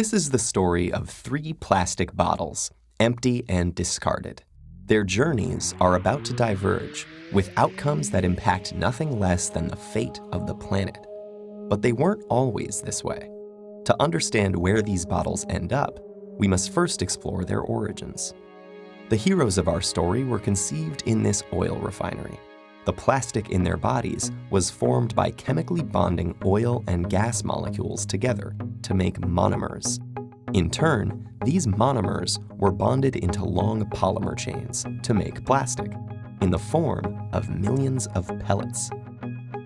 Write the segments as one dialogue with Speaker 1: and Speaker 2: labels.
Speaker 1: This is the story of 3 plastic bottles, empty and discarded. Their journeys are about to diverge, with outcomes that impact nothing less than the fate of the planet. But they weren't always this way. To understand where these bottles end up, we must first explore their origins. The heroes of our story were conceived in this oil refinery. The plastic in their bodies was formed by chemically bonding oil and gas molecules together to make monomers. In turn, these monomers were bonded into long polymer chains to make plastic, in the form of millions of pellets.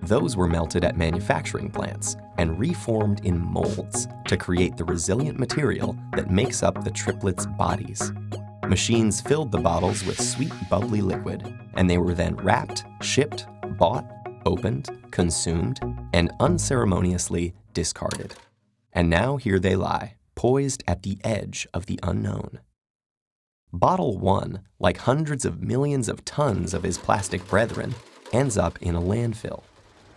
Speaker 1: Those were melted at manufacturing plants and reformed in molds to create the resilient material that makes up the triplets' bodies. Machines filled the bottles with sweet, bubbly liquid, and they were then wrapped, shipped, bought, opened, consumed, and unceremoniously discarded. And now here they lie, poised at the edge of the unknown. Bottle 1, like hundreds of millions of tons of his plastic brethren, ends up in a landfill.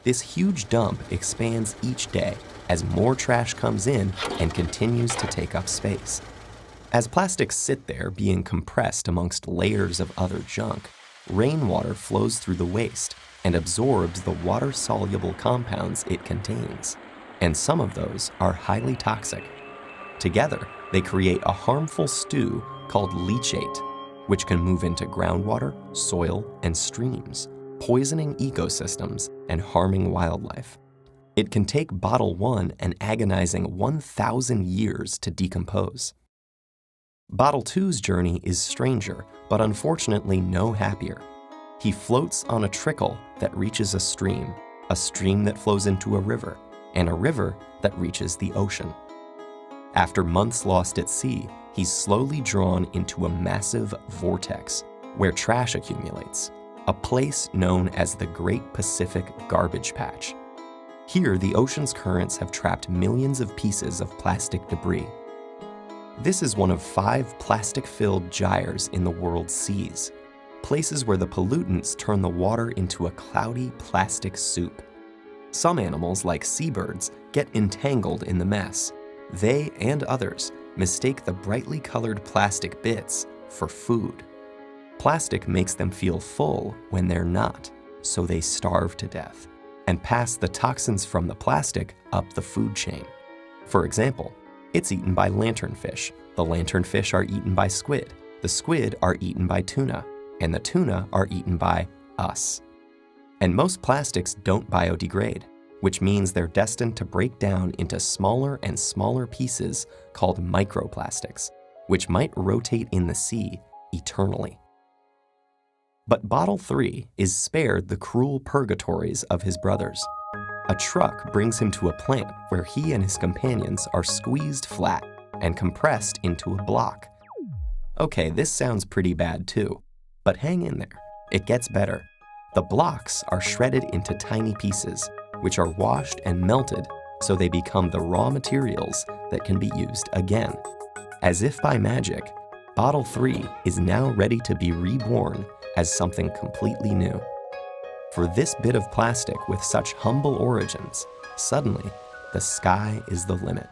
Speaker 1: This huge dump expands each day as more trash comes in and continues to take up space. As plastics sit there being compressed amongst layers of other junk, rainwater flows through the waste and absorbs the water-soluble compounds it contains, and some of those are highly toxic. Together, they create a harmful stew called leachate, which can move into groundwater, soil, and streams, poisoning ecosystems and harming wildlife. It can take bottle 1 an agonizing 1,000 years to decompose. Bottle 2's journey is stranger, but unfortunately no happier. He floats on a trickle that reaches a stream that flows into a river, and a river that reaches the ocean. After months lost at sea, he's slowly drawn into a massive vortex where trash accumulates, a place known as the Great Pacific Garbage Patch. Here, the ocean's currents have trapped millions of pieces of plastic debris. This is one of 5 plastic-filled gyres in the world's seas, places where the pollutants turn the water into a cloudy plastic soup. Some animals, like seabirds, get entangled in the mess. They and others mistake the brightly colored plastic bits for food. Plastic makes them feel full when they're not, so they starve to death and pass the toxins from the plastic up the food chain. For example, it's eaten by lanternfish. The lanternfish are eaten by squid. The squid are eaten by tuna. And the tuna are eaten by us. And most plastics don't biodegrade, which means they're destined to break down into smaller and smaller pieces called microplastics, which might rotate in the sea eternally. But Bottle 3 is spared the cruel purgatories of his brothers. A truck brings him to a plant where he and his companions are squeezed flat and compressed into a block. Okay, this sounds pretty bad too, but hang in there. It gets better. The blocks are shredded into tiny pieces, which are washed and melted so they become the raw materials that can be used again. As if by magic, Bottle 3 is now ready to be reborn as something completely new. For this bit of plastic with such humble origins, suddenly, the sky is the limit.